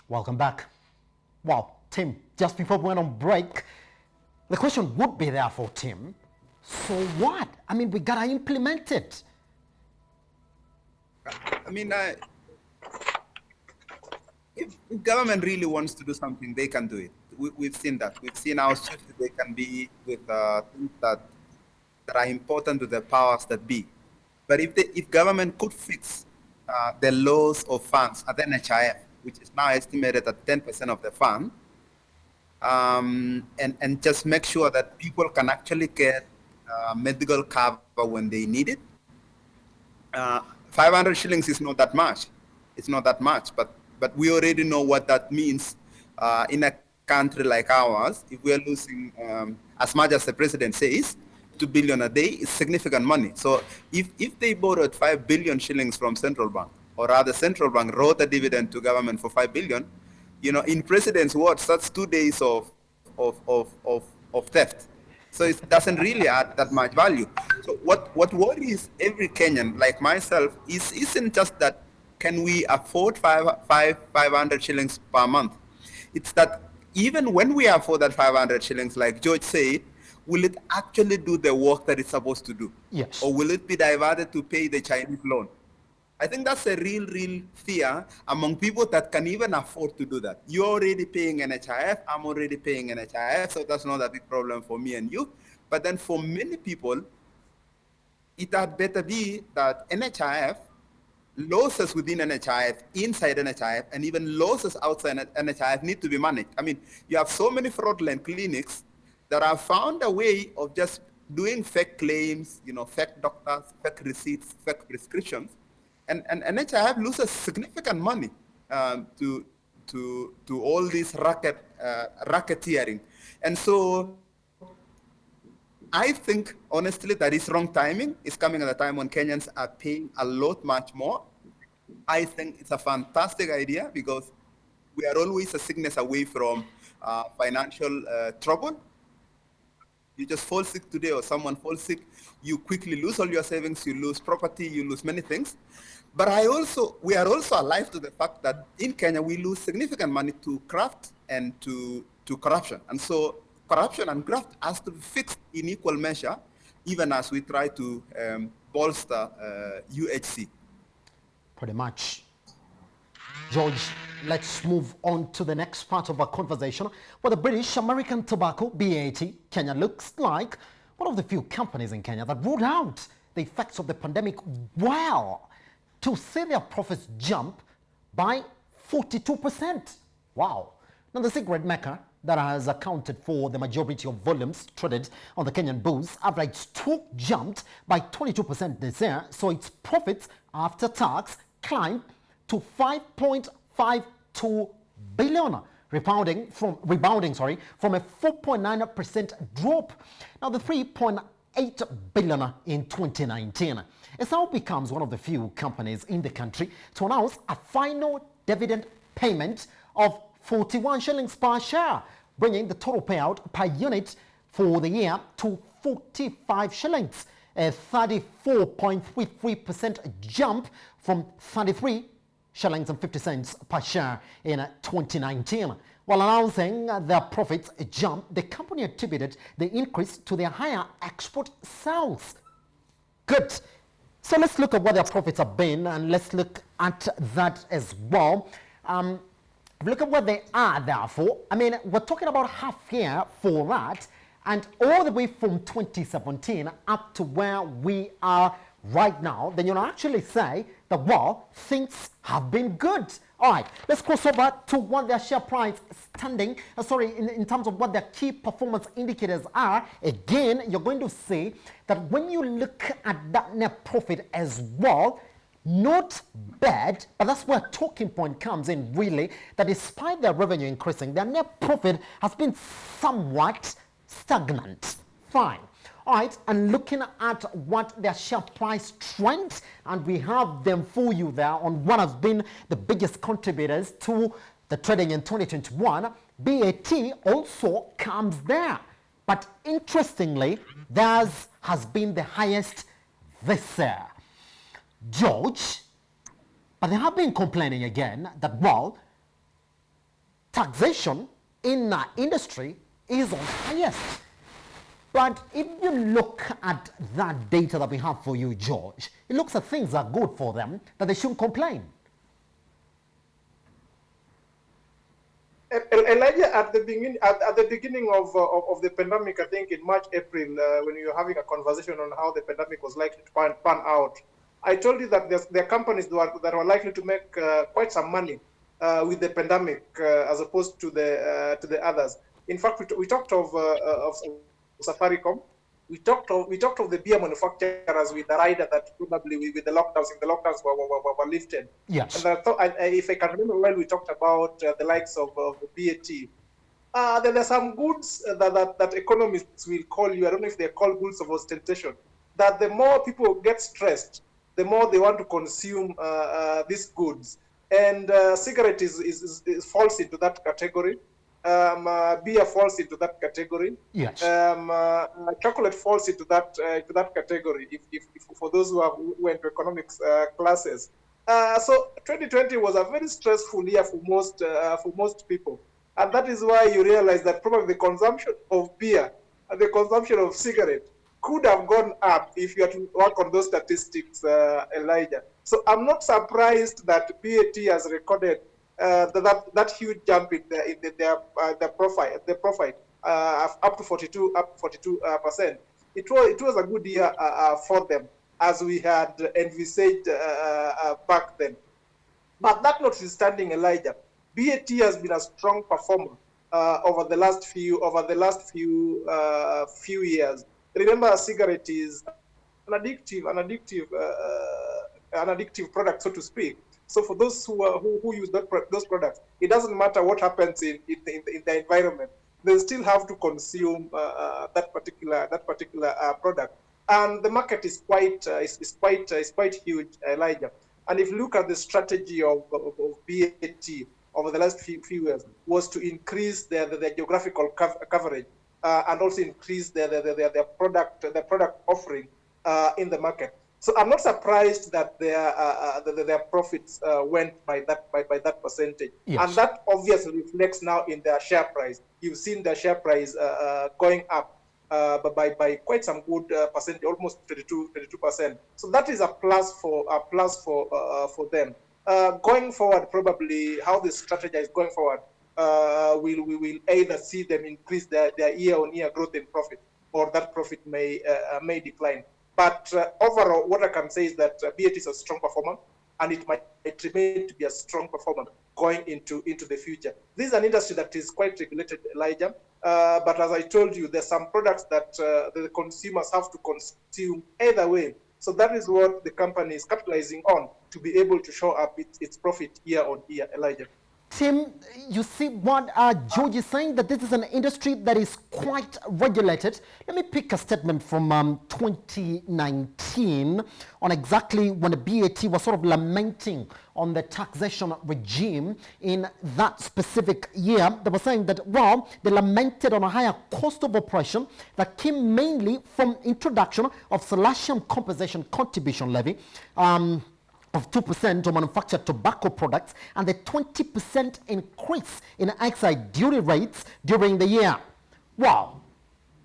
Welcome back. Well, Tim, just before we went on break, the question would be there for Tim. So what? I mean, we gotta implement it. I mean, if government really wants to do something, they can do it. We've seen that. We've seen how swift they can be with things that are important to the powers that be. But if government could fix the laws of funds at NHIF, which is now estimated at 10% of the fund, and just make sure that people can actually get medical cover when they need it. 500 shillings is not that much. It's not that much, but we already know what that means in a country like ours. If we are losing as much as the president says, 2 billion a day is significant money. So if they borrowed 5 billion shillings from central bank, or rather central bank wrote a dividend to government for 5 billion, you know, in president's words, that's 2 days of theft. So it doesn't really add that much value. So what worries every Kenyan like myself isn't just that can we afford 500 shillings per month. It's that even when we afford that 500 shillings, like George said, will it actually do the work that it's supposed to do? Yes. Or will it be diverted to pay the Chinese loan? I think that's a real fear among people that can even afford to do that. You're already paying NHIF, I'm already paying NHIF, so that's not a big problem for me and you. But then for many people, it had better be that NHIF, losses within NHIF, inside NHIF, and even losses outside NHIF need to be managed. I mean, you have so many fraudulent clinics that have found a way of just doing fake claims, you know, fake doctors, fake receipts, fake prescriptions. And NHIF loses significant money to all this racketeering. And so I think, honestly, that is wrong timing. It's coming at a time when Kenyans are paying a lot much more. I think it's a fantastic idea because we are always a sickness away from financial trouble. You just fall sick today or someone falls sick, you quickly lose all your savings, you lose property, you lose many things. But we are also alive to the fact that in Kenya, we lose significant money to graft and to corruption. And so corruption and graft has to be fixed in equal measure, even as we try to bolster UHC. Pretty much. George, let's move on to the next part of our conversation. Where the British American Tobacco, BAT, Kenya looks like one of the few companies in Kenya that ruled out the effects of the pandemic well to see their profits jump by 42%. Wow. Now the cigarette maker that has accounted for the majority of volumes traded on the Kenyan booze average stock jumped by 22% this year, so its profits after tax climbed to 5.52 billion, rebounding from a 4.9% drop. Now the 3.8 billion in 2019. It now becomes one of the few companies in the country to announce a final dividend payment of 41 shillings per share, bringing the total payout per unit for the year to 45 shillings, a 34.33% jump from 33 shillings and 50 cents per share in 2019. While announcing their profits jump, the company attributed the increase to their higher export sales. Good. So let's look at what their profits have been, and let's look at that as well. Look at what they are therefore. I mean, we're talking about half year for that, and all the way from 2017 up to where we are right now, then you'll actually say that, well, things have been good. All right, let's cross over to what their share price standing, in terms of what their key performance indicators are. Again, you're going to see that when you look at that net profit as well, not bad, but that's where talking point comes in really, that despite their revenue increasing, their net profit has been somewhat stagnant. Fine. All right, and looking at what their share price trends, and we have them for you there on what has been the biggest contributors to the trading in 2021. BAT also comes there, but interestingly, theirs has been the highest this year. George, but they have been complaining again that, well, taxation in our industry is on highest. But if you look at that data that we have for you, George, it looks like things are good for them, that they shouldn't complain. Elijah, at the beginning of the pandemic, I think in March, April, when you were having a conversation on how the pandemic was likely to pan out, I told you that there are companies that were likely to make quite some money with the pandemic as opposed to the others. In fact, we talked of Safaricom. We talked of the beer manufacturers with the rider that probably with the lockdowns, if the lockdowns were lifted. Yes. And I thought, if I can remember well, we talked about the likes of BAT. There are some goods that economists will call you, I don't know if they're called goods of ostentation, that the more people get stressed, the more they want to consume these goods. And cigarette falls into that category. Beer falls into that category. Yes. Chocolate falls into that category. If for those who went to economics classes. So 2020 was a very stressful year for most people, and that is why you realize that probably the consumption of beer and the consumption of cigarette could have gone up if you had to work on those statistics, Elijah. So I'm not surprised that BAT has recorded that huge jump in their profit up to 42%. It was a good year for them, as we had envisaged back then. But that notwithstanding, Elijah, BAT has been a strong performer over the last few years. Remember, a cigarette is an addictive product, so to speak. So for those who use those products, it doesn't matter what happens in the environment; they still have to consume that particular product. And the market is quite huge, Elijah. And if you look at the strategy of BAT over the last few years, was to increase their geographical coverage and also increase their product offering in the market. So I'm not surprised that their profits went by that percentage, yes. And that obviously reflects now in their share price. You've seen their share price going up by quite some good percentage, almost 32%. So that is a plus for them. Going forward, probably how they strategize going forward, we will either see them increase their year-on-year growth in profit, or that profit may decline. But overall, what I can say is that BAT is a strong performer, and it might remain to be a strong performer going into the future. This is an industry that is quite regulated, Elijah. But as I told you, there's some products that the consumers have to consume either way. So that is what the company is capitalizing on to be able to show up its profit year on year, Elijah. Tim, you see what George is saying, that this is an industry that is quite regulated. Let me pick a statement from 2019 on exactly when the BAT was sort of lamenting on the taxation regime in that specific year. They were saying that, well, they lamented on a higher cost of operation that came mainly from introduction of Selenium compensation contribution levy, of 2% on manufactured tobacco products, and the 20% increase in excise duty rates during the year. Wow.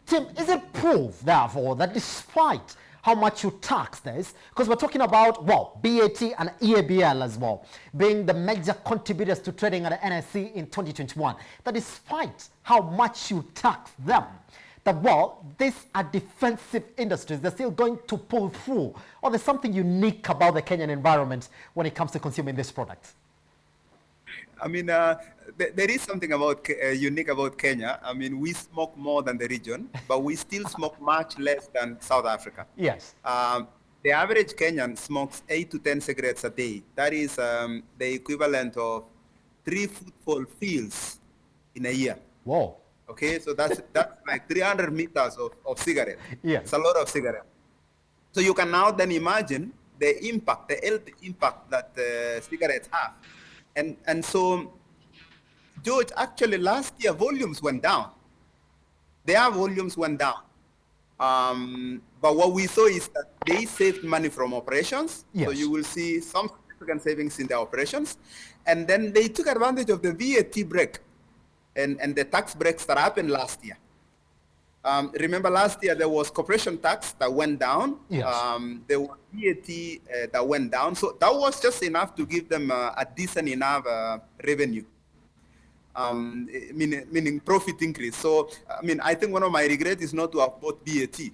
Tim, is it proof, therefore, that despite how much you tax this, because we're talking about, well, BAT and EABL as well, being the major contributors to trading at the NSE in 2021, that despite how much you tax them, that, well, these are defensive industries, they're still going to pull through, or there's something unique about the Kenyan environment when it comes to consuming this product? I mean, there is something unique about Kenya. I mean, we smoke more than the region, but we still smoke much less than South Africa. Yes. The average Kenyan smokes 8 to 10 cigarettes a day. That is the equivalent of 3 football fields in a year. Whoa. Okay, so that's like 300 meters of cigarette. Yes. It's a lot of cigarette. So you can now then imagine the impact, the health impact that cigarettes have. And so, George, actually last year volumes went down. Their volumes went down. But what we saw is that they saved money from operations. Yes. So you will see some significant savings in their operations. And then they took advantage of the VAT break. and the tax breaks that happened last year. Remember last year there was corporation tax that went down. Yes. There was VAT that went down. So that was just enough to give them a decent enough revenue. Meaning profit increase. So, I think one of my regrets is not to have bought BAT,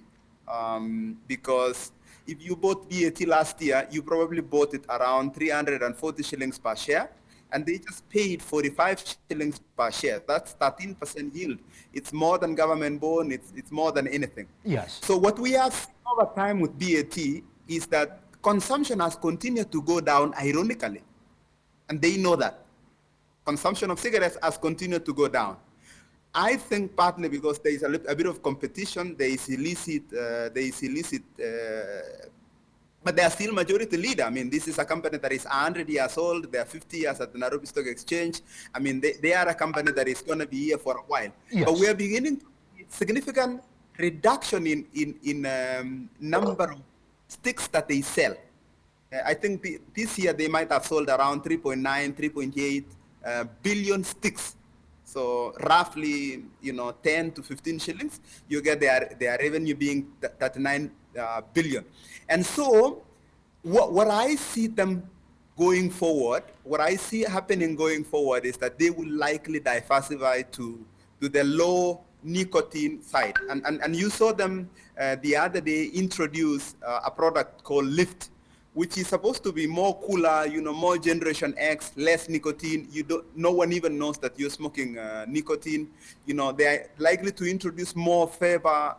because if you bought BAT last year, you probably bought it around 340 shillings per share, and they just paid 45 shillings per share. That's 13% yield. It's more than government bond. It's more than anything. Yes. So what we have seen over time with BAT is that consumption has continued to go down, ironically, and they know that. Consumption of cigarettes has continued to go down. I think partly because there is a bit of competition, there is illicit, but they are still majority leader. This is a company that is 100 years old. They are 50 years at the Nairobi Stock Exchange. They are a company that is going to be here for a while. Yes. But we are beginning to see significant reduction in number of sticks that they sell. I think this year they might have sold around 3.9, 3.8 billion sticks. So roughly, 10 to 15 shillings, you get their revenue being 39 billion. And so what I see them going forward, what I see happening going forward is that they will likely diversify to the low nicotine side. And you saw them the other day introduce a product called Lift, which is supposed to be more cooler, more Generation X, less nicotine. No one even knows that you're smoking nicotine. They're likely to introduce more favor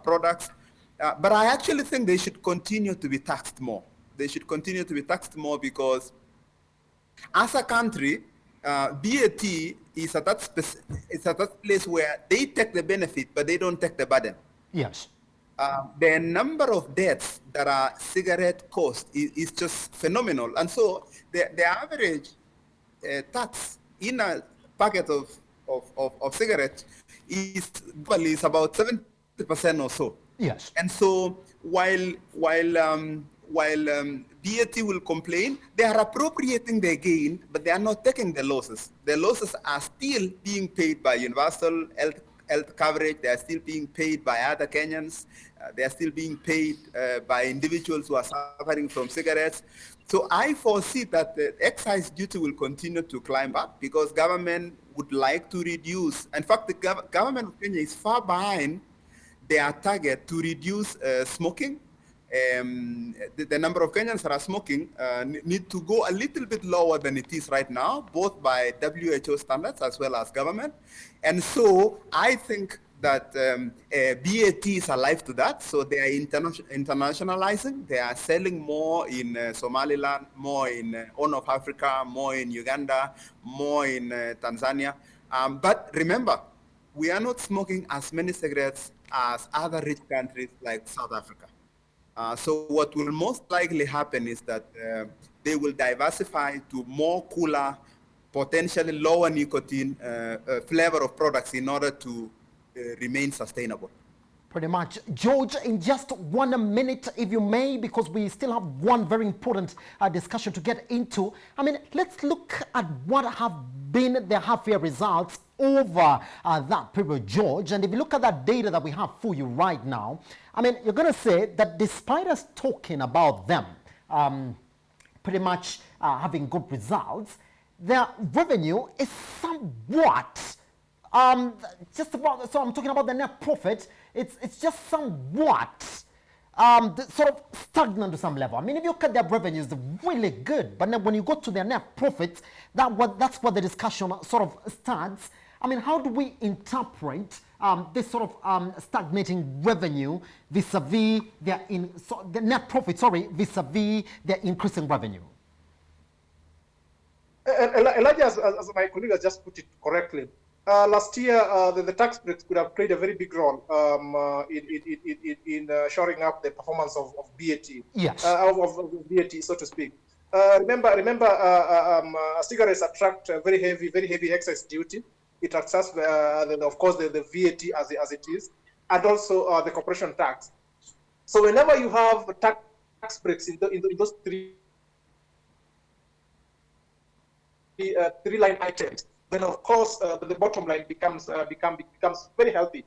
products. But I actually think they should continue to be taxed more. They should continue to be taxed more because as a country, BAT is at that place where they take the benefit, but they don't take the burden. Yes. The number of deaths that are cigarette cost is just phenomenal. And so the average tax in a packet of cigarettes is about 70% or so. Yes. And so while BAT will complain, they are appropriating their gain, but they are not taking the losses. The losses are still being paid by universal health coverage. They are still being paid by other Kenyans. They are still being paid by individuals who are suffering from cigarettes. So I foresee that the excise duty will continue to climb up because government would like to reduce. In fact, the government of Kenya is far behind their target to reduce smoking. The number of Kenyans that are smoking need to go a little bit lower than it is right now, both by WHO standards as well as government. And so I think that BAT is alive to that. So they are internationalizing. They are selling more in Somaliland, more in Horn of Africa, more in Uganda, more in Tanzania. But remember, we are not smoking as many cigarettes as other rich countries like South Africa. So what will most likely happen is that they will diversify to more cooler, potentially lower nicotine flavor of products in order to remain sustainable. Pretty much. George, in just 1 minute, if you may, because we still have one very important discussion to get into. Let's look at what have been the half-year results over that period, George. And if you look at that data that we have for you right now, you're going to say that despite us talking about them pretty much having good results, their revenue is somewhat just about, so I'm talking about the net profit, it's just somewhat sort of stagnant to some level. If you look at their revenues, they're really good, but then when you go to their net profits, that's what the discussion sort of starts. How do we interpret this sort of stagnating revenue vis-a-vis the net profit, vis-a-vis their increasing revenue? Elijah, as my colleague has just put it correctly, last year the tax breaks could have played a very big role in shoring up the performance of BAT. Yes. Of BAT, so to speak. Remember, cigarettes attract very heavy excise duty. It attracts, of course, the VAT as it is, and also the corporation tax. So whenever you have tax breaks in those three line items, then of course the bottom line becomes very healthy,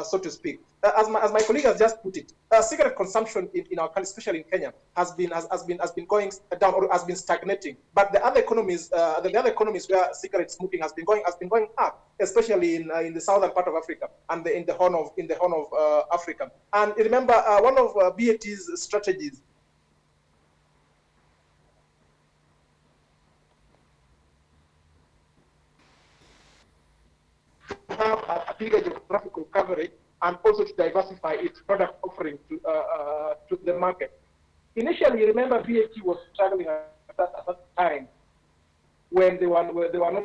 so to speak. As my colleague has just put it, cigarette consumption in our country, especially in Kenya, has been going down or has been stagnating. But the other economies, where cigarette smoking has been going up, especially in the southern part of Africa and in the Horn of Africa. And remember, one of BAT's strategies have a bigger geographical coverage and also to diversify its product offering to the market. Initially, remember, BAT was struggling at that time when they were not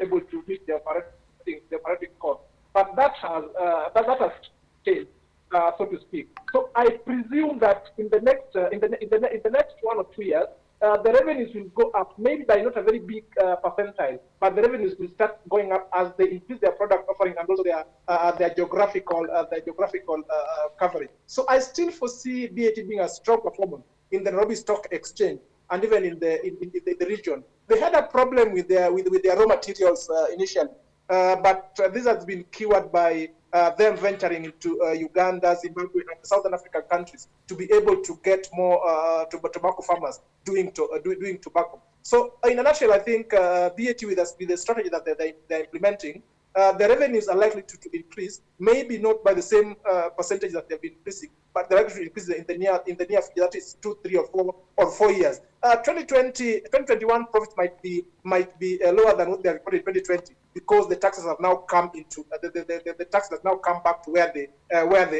able to meet their operating cost. But that has changed, so to speak. So I presume that in the next 1 or 2 years, the revenues will go up, maybe by not a very big percentile, but the revenues will start going up as they increase their product offering and also their geographical coverage. So I still foresee BAT being a strong performer in the Nairobi Stock Exchange and even in the region. They had a problem with their raw materials initially, but this has been cured by them venturing into Uganda, Zimbabwe, and Southern African countries to be able to get more tobacco farmers doing tobacco. So in a nutshell, I think BAT with the strategy that they're implementing, the revenues are likely to increase, maybe not by the same percentage that they've been increasing, but they're likely to increase in the near future, that is 2, 3, or 4 years. 2021 profits might be lower than what they reported in 2020 because the taxes have now come into the taxes have now come back to where they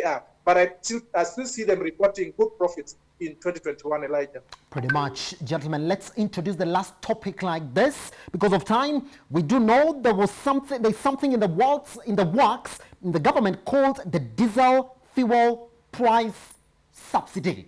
are. But I still see them reporting good profits in 2021, Elijah. Pretty much, gentlemen. Let's introduce the last topic like this. Because of time, we do know there's something in the works in the government called the diesel fuel price subsidy.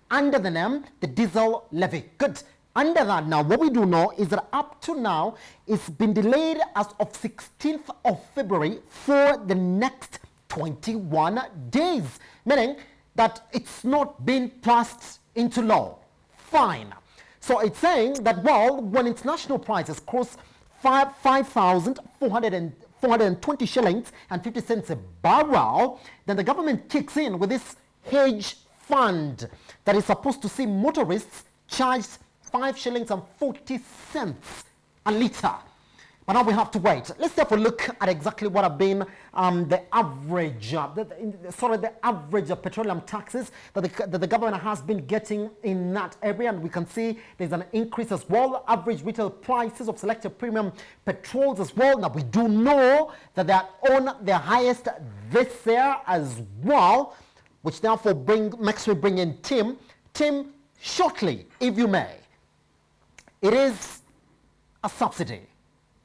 Under the name, the diesel levy. Good. Under that now, what we do know is that up to now, it's been delayed as of 16th of February for the next 21 days. Meaning that it's not been passed into law. Fine. So it's saying that, well, when international prices cross 5,420 shillings and 50 cents a barrel, then the government kicks in with this hedge fund that is supposed to see motorists charged 5 shillings and 40 cents a litre. But now we have to wait. Let's therefore look at exactly what have been the average petroleum taxes that the government has been getting in that area. And we can see there's an increase as well. Average retail prices of selected premium petrols as well. Now we do know that they are on their highest this year as well, which therefore makes me bring in Tim. Tim, shortly, if you may. It is a subsidy.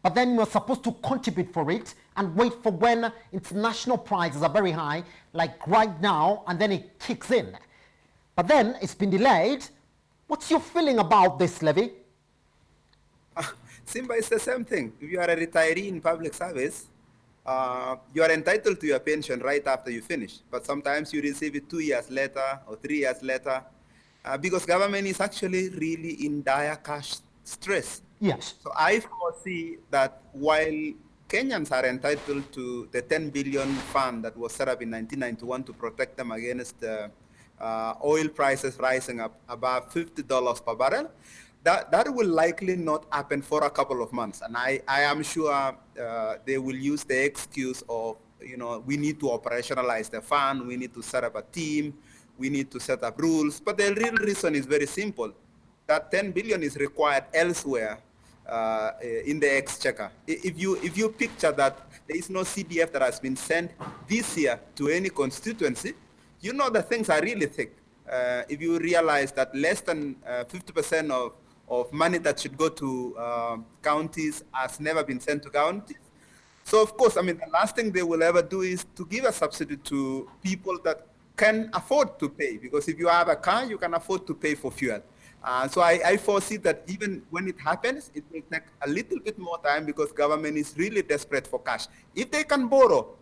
But then you're supposed to contribute for it and wait for when international prices are very high, like right now, and then it kicks in. But then it's been delayed. What's your feeling about this levy? Simba, it's the same thing. If you are a retiree in public service, you are entitled to your pension right after you finish. But sometimes you receive it 2 years later or 3 years later because government is actually really in dire cash stress. Yes. So I foresee that while Kenyans are entitled to the 10 billion fund that was set up in 1991 to protect them against oil prices rising up above $50 per barrel, that will likely not happen for a couple of months. And I am sure they will use the excuse of, we need to operationalize the fund, we need to set up a team, we need to set up rules. But the real reason is very simple. That 10 billion is required elsewhere in the exchequer. If you picture that there is no CDF that has been sent this year to any constituency, you know that things are really thick. If you realize that less than 50% of money that should go to counties has never been sent to counties. So of course, the last thing they will ever do is to give a subsidy to people that can afford to pay, because if you have a car, you can afford to pay for fuel. So I foresee that even when it happens, it will take a little bit more time because government is really desperate for cash. If they can borrow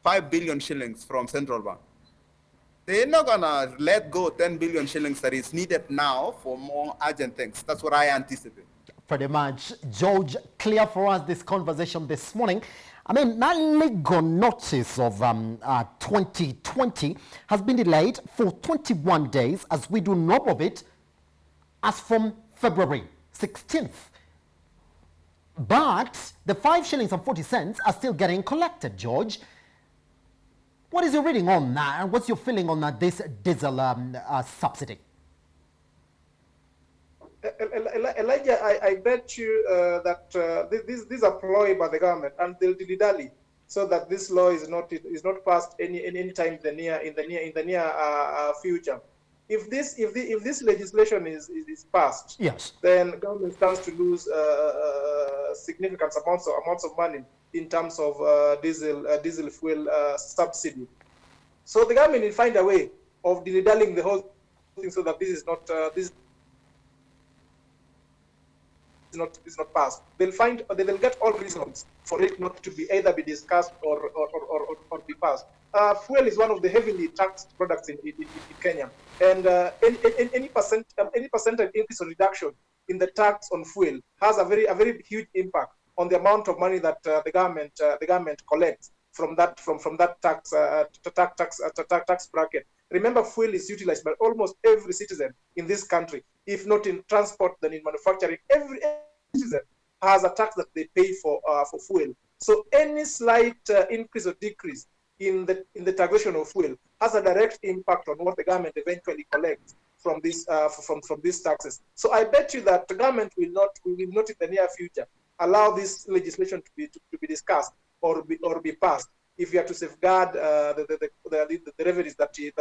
5 billion shillings from central bank, they're not gonna let go 10 billion shillings that is needed now for more urgent things. That's what I anticipate. Pretty much. George, clear for us this conversation this morning. I mean, that legal notice of 2020 has been delayed for 21 days as we do know of it as from February 16th. But the 5 shillings and 40 cents are still getting collected, George. What is your reading on that, and what's your feeling on this diesel subsidy? Elijah, I bet you that these are ploy by the government, and they'll dilly-dally so that this law is not passed any time in the near future. If this legislation is passed, yes, then government stands to lose significant amounts of money in terms of diesel fuel subsidy. So the government will find a way of dilly-dallying the whole thing so that this is not passed. They will get all reasons for it not to be either be discussed or be passed. Fuel is one of the heavily taxed products in Kenya, and any percentage increase or reduction in the tax on fuel has a very huge impact on the amount of money that the government collects from that tax bracket. Remember, fuel is utilized by almost every citizen in this country. If not in transport, then in manufacturing. Every citizen has a tax that they pay for fuel. So any slight increase or decrease in the taxation of fuel has a direct impact on what the government eventually collects from these taxes. So I bet you that the government will not in the near future allow this legislation to be discussed or be passed if you are to safeguard the revenues that it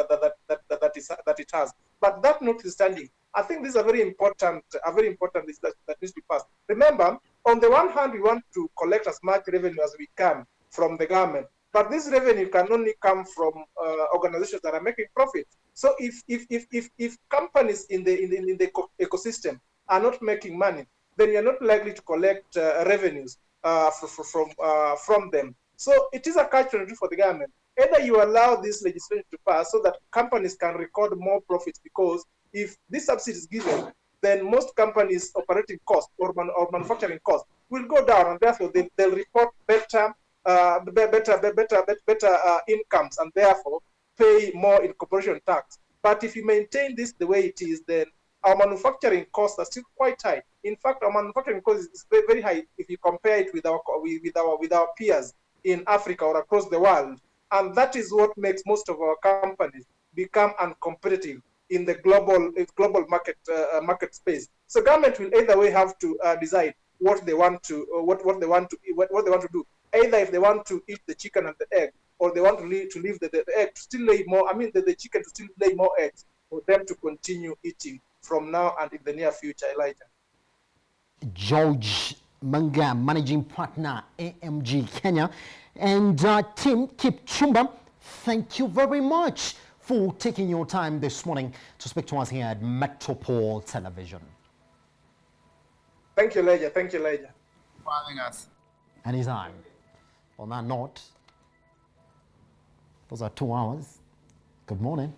has. But that notwithstanding, I think this is a very important list that needs to be passed. Remember, on the one hand, we want to collect as much revenue as we can from the government, but this revenue can only come from organizations that are making profit. So if companies in the ecosystem are not making money, then you're not likely to collect revenues from them. So it is a catch-22 for the government. Either you allow this legislation to pass so that companies can record more profits, because if this subsidy is given, then most companies' operating costs or manufacturing costs will go down, and therefore they'll report better incomes, and therefore pay more in corporation tax. But if you maintain this the way it is, then our manufacturing costs are still quite high. In fact, our manufacturing cost is very, very high if you compare it with our peers in Africa or across the world, and that is what makes most of our companies become uncompetitive in the global market space. So government will either way have to decide what they want to do. Either if they want to eat the chicken and the egg, or they want to leave the egg to still lay more. I mean, the chicken to still lay more eggs for them to continue eating from now and in the near future. Elijah. George Manga, managing partner, AMG Kenya, and Tim Kipchumba, thank you very much for taking your time this morning to speak to us here at Metropole Television. Thank you, Elijah. Thank you, Elijah, for having us. Anytime. On that note, those are 2 hours. Good morning.